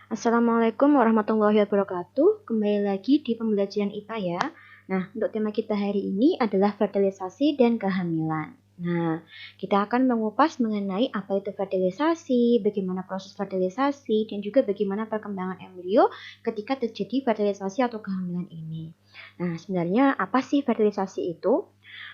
Assalamualaikum warahmatullahi wabarakatuh. Kembali lagi di pembelajaran IPA ya. Nah, untuk tema kita hari ini adalah fertilisasi dan kehamilan. Nah, kita akan mengupas mengenai apa itu fertilisasi, bagaimana proses fertilisasi, dan juga bagaimana perkembangan embrio ketika terjadi fertilisasi atau kehamilan ini. Nah, sebenarnya apa sih fertilisasi itu?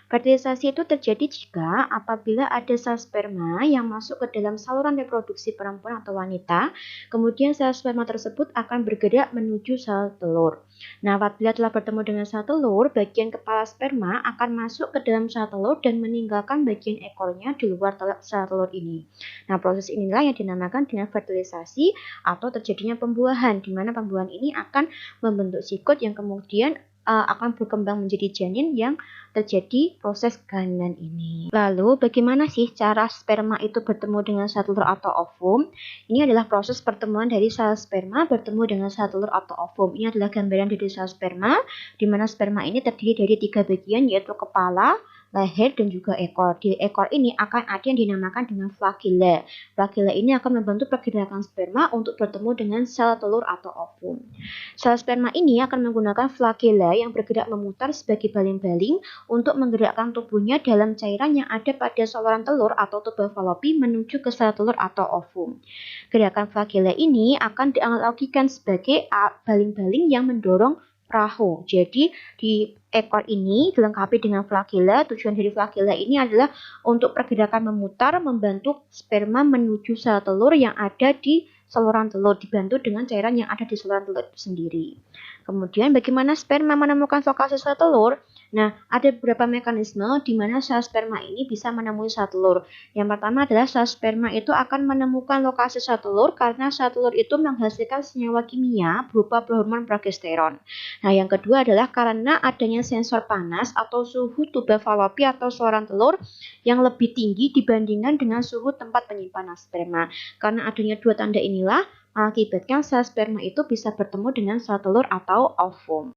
Fertilisasi itu terjadi jika apabila ada sel sperma yang masuk ke dalam saluran reproduksi perempuan atau wanita, kemudian sel sperma tersebut akan bergerak menuju sel telur. Nah, apabila telah bertemu dengan sel telur, bagian kepala sperma akan masuk ke dalam sel telur dan meninggalkan bagian ekornya di luar sel telur ini. Nah, proses inilah yang dinamakan dengan fertilisasi atau terjadinya pembuahan, di mana pembuahan ini akan membentuk sigot yang kemudian akan berkembang menjadi janin yang terjadi proses kehamilan ini. Lalu, bagaimana sih cara sperma itu bertemu dengan sel telur atau ovum? Ini adalah proses pertemuan dari sel sperma bertemu dengan sel telur atau ovum. Ini adalah gambaran dari sel sperma, di mana sperma ini terdiri dari 3 bagian, yaitu kepala, leher, dan juga ekor. Di ekor ini akan ada yang dinamakan dengan flagella. Flagella ini akan membantu pergerakan sperma untuk bertemu dengan sel telur atau ovum. Sel sperma ini akan menggunakan flagella yang bergerak memutar sebagai baling-baling untuk menggerakkan tubuhnya dalam cairan yang ada pada saluran telur atau tuba falopi menuju ke sel telur atau ovum. Gerakan flagella ini akan dianalogikan sebagai baling-baling yang mendorong perahu. Jadi di ekor ini dilengkapi dengan flagella. Tujuan dari flagella ini adalah untuk pergerakan memutar membantu sperma menuju sel telur yang ada di saluran telur, dibantu dengan cairan yang ada di saluran telur itu sendiri. Kemudian bagaimana sperma menemukan lokasi sel telur? Nah, ada beberapa mekanisme di mana sel sperma ini bisa menemui sel telur. Yang pertama adalah sel sperma itu akan menemukan lokasi sel telur karena sel telur itu menghasilkan senyawa kimia berupa hormon progesteron. Nah, yang kedua adalah karena adanya sensor panas atau suhu tuba falopi atau saluran telur yang lebih tinggi dibandingkan dengan suhu tempat penyimpanan sperma. Karena adanya dua tanda inilah mengakibatkan sel sperma itu bisa bertemu dengan sel telur atau ovum.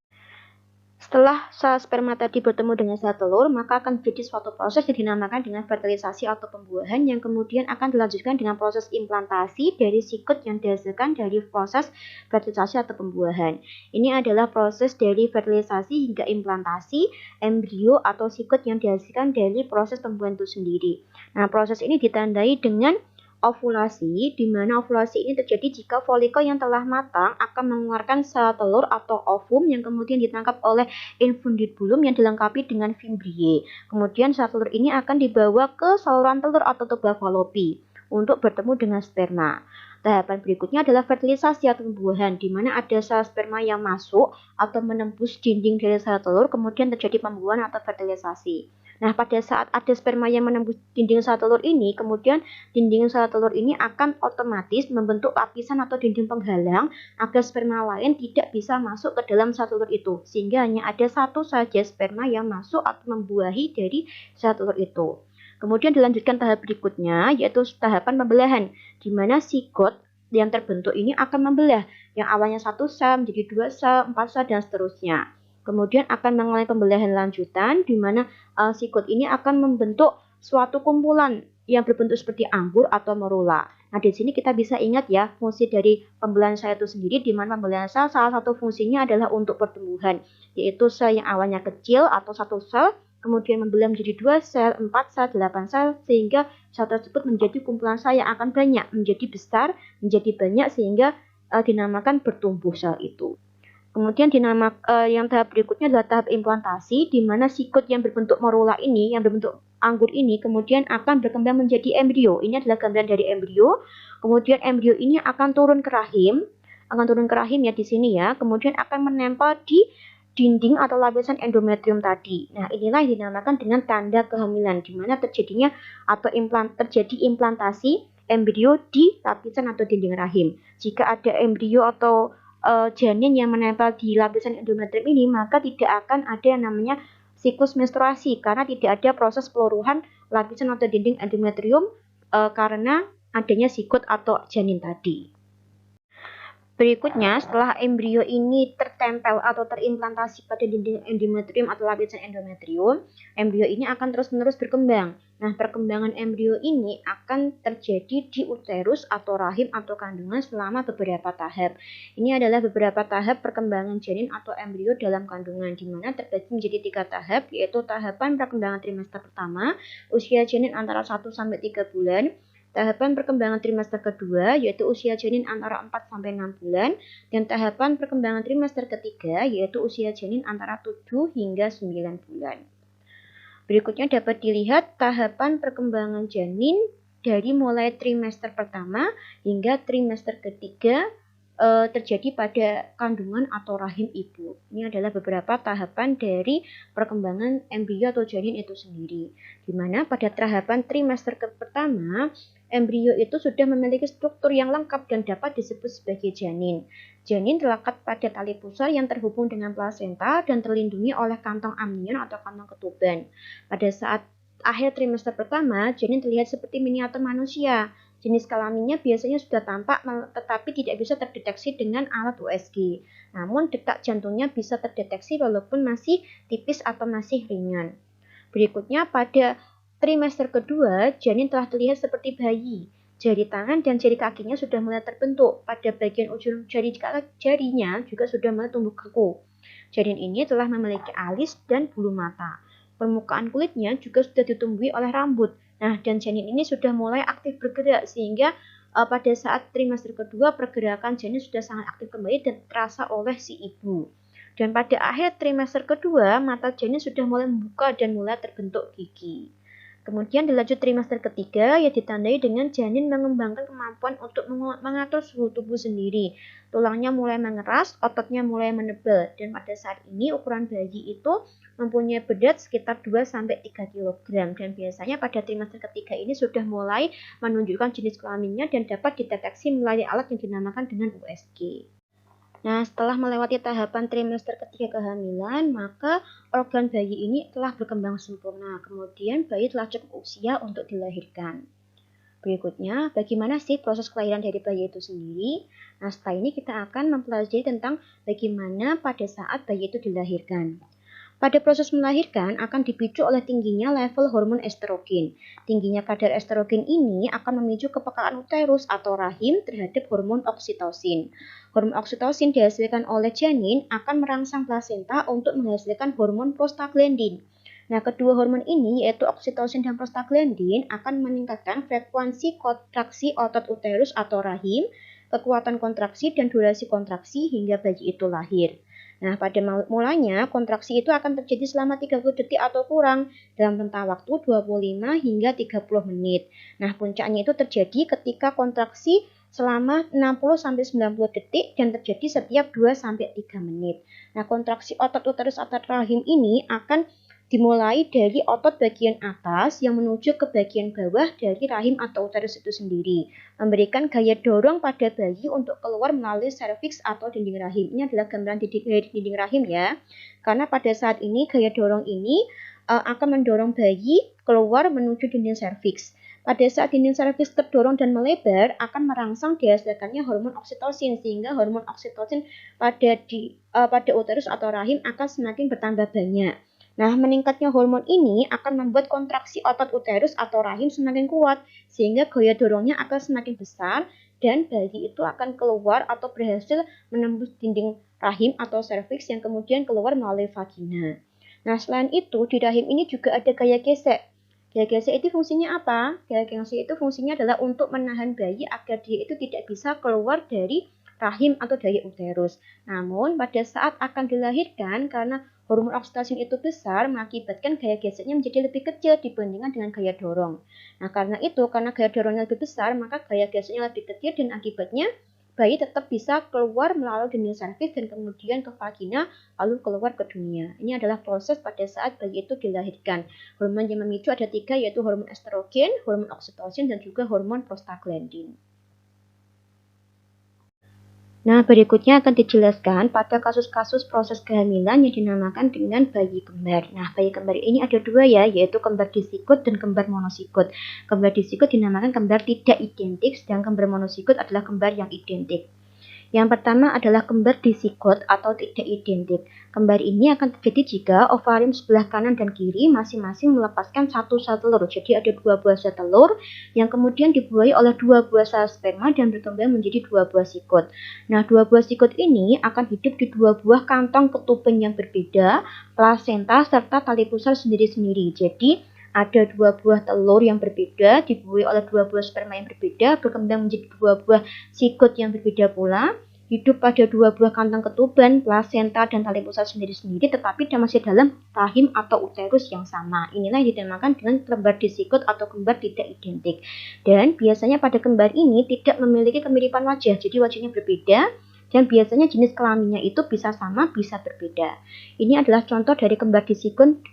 Setelah sel sperma tadi bertemu dengan sel telur, maka akan terjadi suatu proses yang dinamakan dengan fertilisasi atau pembuahan yang kemudian akan dilanjutkan dengan proses implantasi dari sigot yang dihasilkan dari proses fertilisasi atau pembuahan. Ini adalah proses dari fertilisasi hingga implantasi embrio atau sigot yang dihasilkan dari proses pembuahan itu sendiri. Nah, proses ini ditandai dengan ovulasi, di mana ovulasi ini terjadi jika folikel yang telah matang akan mengeluarkan sel telur atau ovum yang kemudian ditangkap oleh infundibulum yang dilengkapi dengan fimbriae. Kemudian sel telur ini akan dibawa ke saluran telur atau tuba falopi untuk bertemu dengan sperma. Tahapan berikutnya adalah fertilisasi atau pembuahan, di mana ada sel sperma yang masuk atau menembus dinding dari sel telur, kemudian terjadi pembuahan atau fertilisasi. Nah, pada saat ada sperma yang menembus dinding sel telur ini, kemudian dinding sel telur ini akan otomatis membentuk lapisan atau dinding penghalang agar sperma lain tidak bisa masuk ke dalam sel telur itu, sehingga hanya ada satu saja sperma yang masuk atau membuahi dari sel telur itu. Kemudian dilanjutkan tahap berikutnya, yaitu tahapan pembelahan, di mana sigot yang terbentuk ini akan membelah, yang awalnya satu sel menjadi 2 sel, 4 sel, dan seterusnya. Kemudian akan mengalami pembelahan lanjutan, di mana sigot ini akan membentuk suatu kumpulan yang berbentuk seperti anggur atau merula. Nah, di sini kita bisa ingat ya, fungsi dari pembelahan sel itu sendiri, di mana pembelahan sel salah satu fungsinya adalah untuk pertumbuhan, yaitu sel yang awalnya kecil atau satu sel, kemudian membelah menjadi 2 sel, 4 sel, 8 sel, sehingga sel tersebut menjadi kumpulan sel yang akan banyak, menjadi besar, menjadi banyak, sehingga dinamakan bertumbuh sel itu. Kemudian yang tahap berikutnya adalah tahap implantasi, di mana sigot yang berbentuk morula ini, yang berbentuk anggur ini, kemudian akan berkembang menjadi embrio. Ini adalah gambaran dari embrio. Kemudian embrio ini akan turun ke rahim ya di sini ya. Kemudian akan menempel di dinding atau lapisan endometrium tadi. Nah, inilah yang dinamakan dengan tanda kehamilan, di mana terjadinya atau terjadi implantasi embrio di lapisan atau dinding rahim. Jika ada embrio atau janin yang menempel di lapisan endometrium ini, maka tidak akan ada yang namanya siklus menstruasi karena tidak ada proses peluruhan lapisan atau dinding endometrium karena adanya sigot atau janin tadi. Berikutnya, setelah embrio ini tertempel atau terimplantasi pada dinding endometrium atau lapisan endometrium, embrio ini akan terus-menerus berkembang. Nah, perkembangan embrio ini akan terjadi di uterus atau rahim atau kandungan selama beberapa tahap. Ini adalah beberapa tahap perkembangan janin atau embrio dalam kandungan, di mana terbagi menjadi 3 tahap, yaitu tahapan perkembangan trimester pertama, usia janin antara 1-3 bulan, tahapan perkembangan trimester kedua, yaitu usia janin antara 4-6 bulan, dan tahapan perkembangan trimester ketiga, yaitu usia janin antara 7 hingga 9 bulan. Berikutnya dapat dilihat tahapan perkembangan janin dari mulai trimester pertama hingga trimester ketiga terjadi pada kandungan atau rahim ibu. Ini adalah beberapa tahapan dari perkembangan embrio atau janin itu sendiri. Di mana pada tahapan trimester pertama, embrio itu sudah memiliki struktur yang lengkap dan dapat disebut sebagai janin. Janin terlekat pada tali pusar yang terhubung dengan plasenta dan terlindungi oleh kantong amnion atau kantong ketuban. Pada saat akhir trimester pertama, janin terlihat seperti miniatur manusia. Jenis kelaminnya biasanya sudah tampak tetapi tidak bisa terdeteksi dengan alat USG. Namun detak jantungnya bisa terdeteksi walaupun masih tipis atau masih ringan. Berikutnya pada trimester kedua, janin telah terlihat seperti bayi. Jari tangan dan jari kakinya sudah mulai terbentuk. Pada bagian ujung jarinya juga sudah mulai tumbuh kaku. Janin ini telah memiliki alis dan bulu mata. Permukaan kulitnya juga sudah ditumbuhi oleh rambut. Nah, dan janin ini sudah mulai aktif bergerak sehingga pada saat trimester kedua pergerakan janin sudah sangat aktif kembali dan terasa oleh si ibu. Dan pada akhir trimester kedua, mata janin sudah mulai membuka dan mulai terbentuk gigi. Kemudian dilanjut trimester ketiga, ya ditandai dengan janin mengembangkan kemampuan untuk mengatur suhu tubuh sendiri. Tulangnya mulai mengeras, ototnya mulai menebal, dan pada saat ini ukuran bayi itu mempunyai berat sekitar 2-3 kg. Dan biasanya pada trimester ketiga ini sudah mulai menunjukkan jenis kelaminnya dan dapat dideteksi melalui alat yang dinamakan dengan USG. Nah, setelah melewati tahapan trimester ketiga kehamilan, maka organ bayi ini telah berkembang sempurna. Kemudian bayi telah cukup usia untuk dilahirkan. Berikutnya, bagaimana sih proses kelahiran dari bayi itu sendiri? Nah, setelah ini kita akan mempelajari tentang bagaimana pada saat bayi itu dilahirkan. Pada proses melahirkan akan dipicu oleh tingginya level hormon estrogen. Tingginya kadar estrogen ini akan memicu kepekaan uterus atau rahim terhadap hormon oksitosin. Hormon oksitosin dihasilkan oleh janin akan merangsang plasenta untuk menghasilkan hormon prostaglandin. Nah, kedua hormon ini yaitu oksitosin dan prostaglandin akan meningkatkan frekuensi kontraksi otot uterus atau rahim, kekuatan kontraksi dan durasi kontraksi hingga bayi itu lahir. Nah, pada mulanya kontraksi itu akan terjadi selama 30 detik atau kurang dalam rentang waktu 25 hingga 30 menit. Nah, puncaknya itu terjadi ketika kontraksi selama 60-90 detik dan terjadi setiap 2-3 menit. Nah, kontraksi otot uterus atau rahim ini akan dimulai dari otot bagian atas yang menuju ke bagian bawah dari rahim atau uterus itu sendiri, memberikan gaya dorong pada bayi untuk keluar melalui serviks atau dinding rahim. Ini adalah gambaran dinding rahim ya, karena pada saat ini gaya dorong ini akan mendorong bayi keluar menuju dinding serviks. Pada saat dinding serviks terdorong dan melebar, akan merangsang dihasilkannya hormon oksitosin, sehingga hormon oksitosin pada uterus atau rahim akan semakin bertambah banyak. Nah, meningkatnya hormon ini akan membuat kontraksi otot uterus atau rahim semakin kuat, sehingga gaya dorongnya akan semakin besar, dan bayi itu akan keluar atau berhasil menembus dinding rahim atau serviks yang kemudian keluar melalui vagina. Nah, selain itu, di rahim ini juga ada gaya gesek. Gaya gesek itu fungsinya apa? Gaya gesek itu fungsinya adalah untuk menahan bayi agar dia itu tidak bisa keluar dari rahim atau dari uterus. Namun, pada saat akan dilahirkan, karena hormon oksitosin itu besar, mengakibatkan gaya geseknya menjadi lebih kecil dibandingkan dengan gaya dorong. Nah, karena gaya dorongnya lebih besar, maka gaya geseknya lebih kecil dan akibatnya bayi tetap bisa keluar melalui dinding serviks dan kemudian ke vagina, lalu keluar ke dunia. Ini adalah proses pada saat bayi itu dilahirkan. Hormon yang memicu ada 3, yaitu hormon estrogen, hormon oksitosin, dan juga hormon prostaglandin. Nah, berikutnya akan dijelaskan pada kasus-kasus proses kehamilan yang dinamakan dengan bayi kembar. Nah, bayi kembar ini ada 2 ya, yaitu kembar disikut dan kembar monosikut. Kembar disikut dinamakan kembar tidak identik, sedangkan kembar monosikut adalah kembar yang identik. Yang pertama adalah kembar disigot atau tidak identik. Kembar ini akan terjadi jika ovarium sebelah kanan dan kiri masing-masing melepaskan satu sel telur. Jadi ada 2 buah sel telur yang kemudian dibuahi oleh 2 buah sel sperma dan berkembang menjadi 2 buah sigot. Nah, 2 buah sigot ini akan hidup di 2 buah kantong ketuban yang berbeda, plasenta serta tali pusar sendiri-sendiri. Jadi ada 2 buah telur yang berbeda, dibuahi oleh 2 buah sperma yang berbeda, berkembang menjadi 2 buah sigot yang berbeda pula, hidup pada 2 buah kantong ketuban, plasenta, dan tali pusar sendiri-sendiri, tetapi masih dalam rahim atau uterus yang sama. Inilah yang dinamakan dengan kembar disigot atau kembar tidak identik. Dan biasanya pada kembar ini tidak memiliki kemiripan wajah, jadi wajahnya berbeda, dan biasanya jenis kelaminnya itu bisa sama, bisa berbeda. Ini adalah contoh dari kembar disigot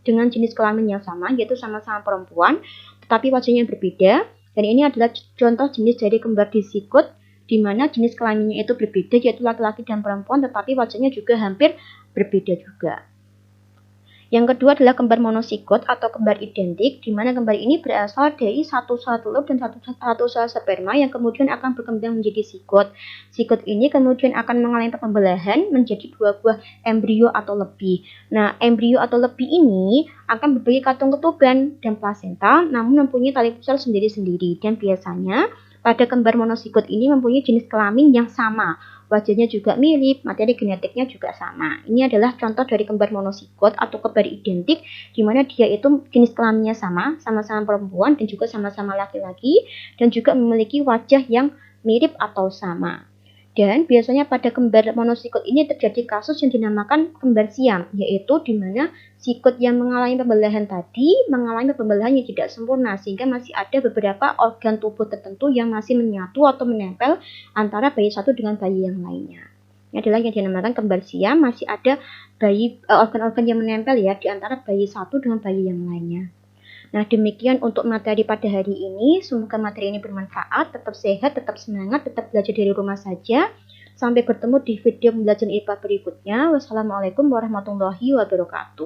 dengan jenis kelamin yang sama, yaitu sama-sama perempuan, tetapi wajahnya berbeda. Dan ini adalah contoh jenis dari kembar disigot, di mana jenis kelaminnya itu berbeda, yaitu laki-laki dan perempuan, tetapi wajahnya juga hampir berbeda juga. Yang kedua adalah kembar monosigot atau kembar identik, di mana kembar ini berasal dari satu sel telur dan satu sel sperma yang kemudian akan berkembang menjadi sigot. Sigot ini kemudian akan mengalami pembelahan menjadi 2 buah embrio atau lebih. Nah, embrio atau lebih ini akan berbagi kantong ketuban dan plasenta, namun mempunyai tali pusar sendiri-sendiri. Dan biasanya pada kembar monosigot ini mempunyai jenis kelamin yang sama. Wajahnya juga mirip, materi genetiknya juga sama. Ini adalah contoh dari kembar monosigot atau kembar identik, di mana dia itu jenis kelaminnya sama, sama-sama perempuan dan juga sama-sama laki-laki, dan juga memiliki wajah yang mirip atau sama. Dan biasanya pada kembar monosigot ini terjadi kasus yang dinamakan kembar siam, yaitu di mana sigot yang mengalami pembelahan tadi mengalami pembelahan yang tidak sempurna, sehingga masih ada beberapa organ tubuh tertentu yang masih menyatu atau menempel antara bayi satu dengan bayi yang lainnya. Ini adalah yang dinamakan kembar siam, masih ada organ-organ yang menempel ya di antara bayi satu dengan bayi yang lainnya. Nah, demikian untuk materi pada hari ini. Semoga materi ini bermanfaat. Tetap sehat, tetap semangat, tetap belajar dari rumah saja. Sampai bertemu di video pembelajaran IPA berikutnya. Wassalamualaikum warahmatullahi wabarakatuh.